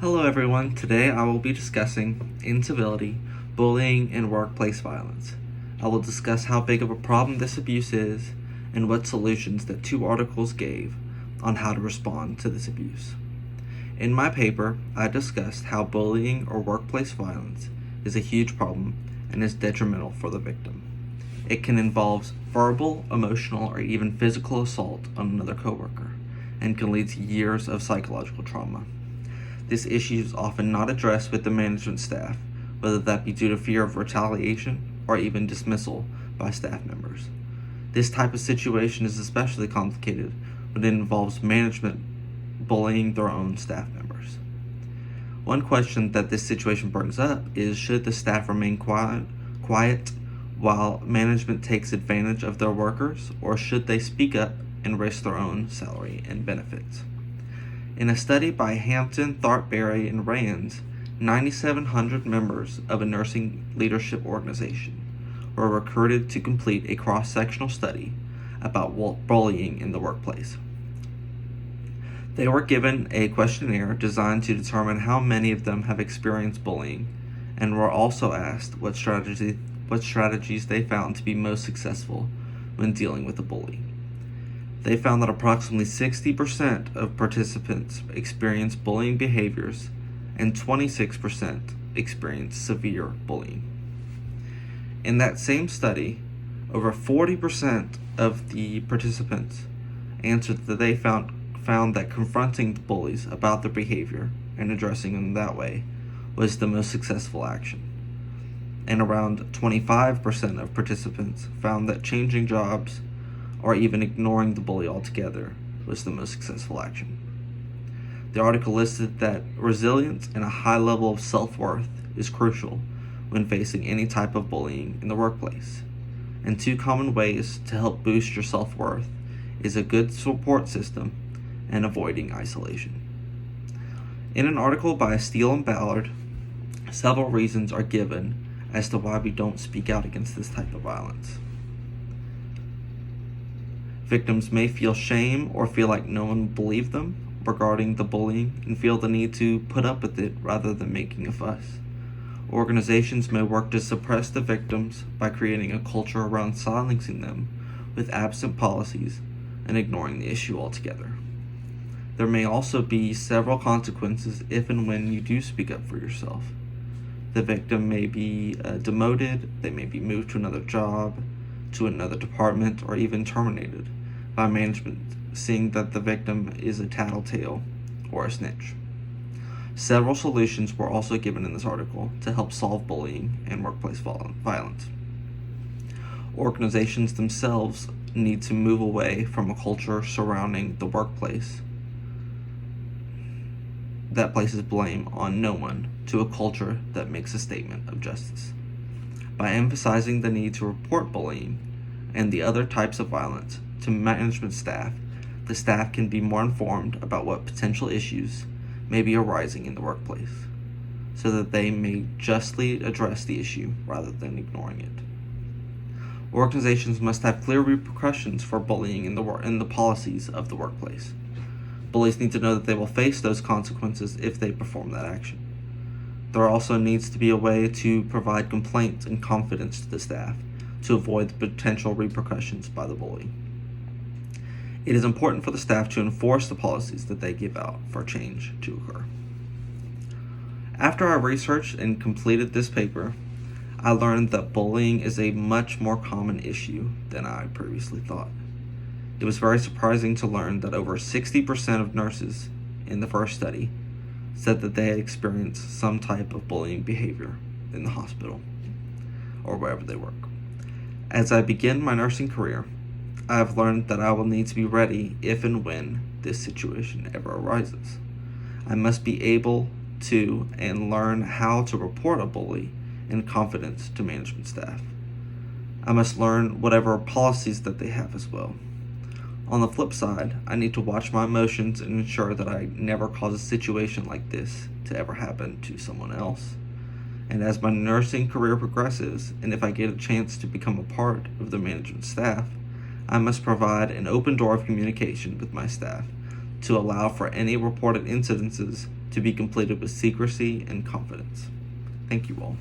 Hello everyone, today I will be discussing incivility, bullying, and workplace violence. I will discuss how big of a problem this abuse is and what solutions that two articles gave on how to respond to this abuse. In my paper, I discussed how bullying or workplace violence is a huge problem and is detrimental for the victim. It can involve verbal, emotional, or even physical assault on another coworker and can lead to years of psychological trauma. This issue is often not addressed with the management staff, whether that be due to fear of retaliation or even dismissal by staff members. This type of situation is especially complicated when it involves management bullying their own staff members. One question that this situation brings up is, should the staff remain quiet while management takes advantage of their workers, or should they speak up and risk their own salary and benefits? In a study by Hampton, Thornberry, and Rands, 9,700 members of a nursing leadership organization were recruited to complete a cross-sectional study about bullying in the workplace. They were given a questionnaire designed to determine how many of them have experienced bullying, and were also asked what strategies they found to be most successful when dealing with a bully. They found that approximately 60% of participants experienced bullying behaviors and 26% experienced severe bullying. In that same study, over 40% of the participants answered that they found that confronting the bullies about their behavior and addressing them that way was the most successful action. And around 25% of participants found that changing jobs or even ignoring the bully altogether was the most successful action. The article listed that resilience and a high level of self-worth is crucial when facing any type of bullying in the workplace. And two common ways to help boost your self-worth is a good support system and avoiding isolation. In an article by Steele and Ballard, several reasons are given as to why we don't speak out against this type of violence. Victims may feel shame or feel like no one believed them regarding the bullying and feel the need to put up with it rather than making a fuss. Organizations may work to suppress the victims by creating a culture around silencing them with absent policies and ignoring the issue altogether. There may also be several consequences if and when you do speak up for yourself. The victim may be demoted, they may be moved to another job, to another department, or even terminated by management, seeing that the victim is a tattletale or a snitch. Several solutions were also given in this article to help solve bullying and workplace violence. Organizations themselves need to move away from a culture surrounding the workplace that places blame on no one to a culture that makes a statement of justice. By emphasizing the need to report bullying and the other types of violence to management staff, the staff can be more informed about what potential issues may be arising in the workplace, so that they may justly address the issue rather than ignoring it. Organizations must have clear repercussions for bullying in the policies of the workplace. Bullies need to know that they will face those consequences if they perform that action. There also needs to be a way to provide complaints and confidence to the staff to avoid the potential repercussions by the bully. It is important for the staff to enforce the policies that they give out for change to occur. After I researched and completed this paper, I learned that bullying is a much more common issue than I previously thought. It was very surprising to learn that over 60% of nurses in the first study said that they had experienced some type of bullying behavior in the hospital or wherever they work. As I begin my nursing career, I have learned that I will need to be ready if and when this situation ever arises. I must be able to and learn how to report a bully in confidence to management staff. I must learn whatever policies that they have as well. On the flip side, I need to watch my emotions and ensure that I never cause a situation like this to ever happen to someone else. And as my nursing career progresses, and if I get a chance to become a part of the management staff, I must provide an open door of communication with my staff to allow for any reported incidences to be completed with secrecy and confidence. Thank you all.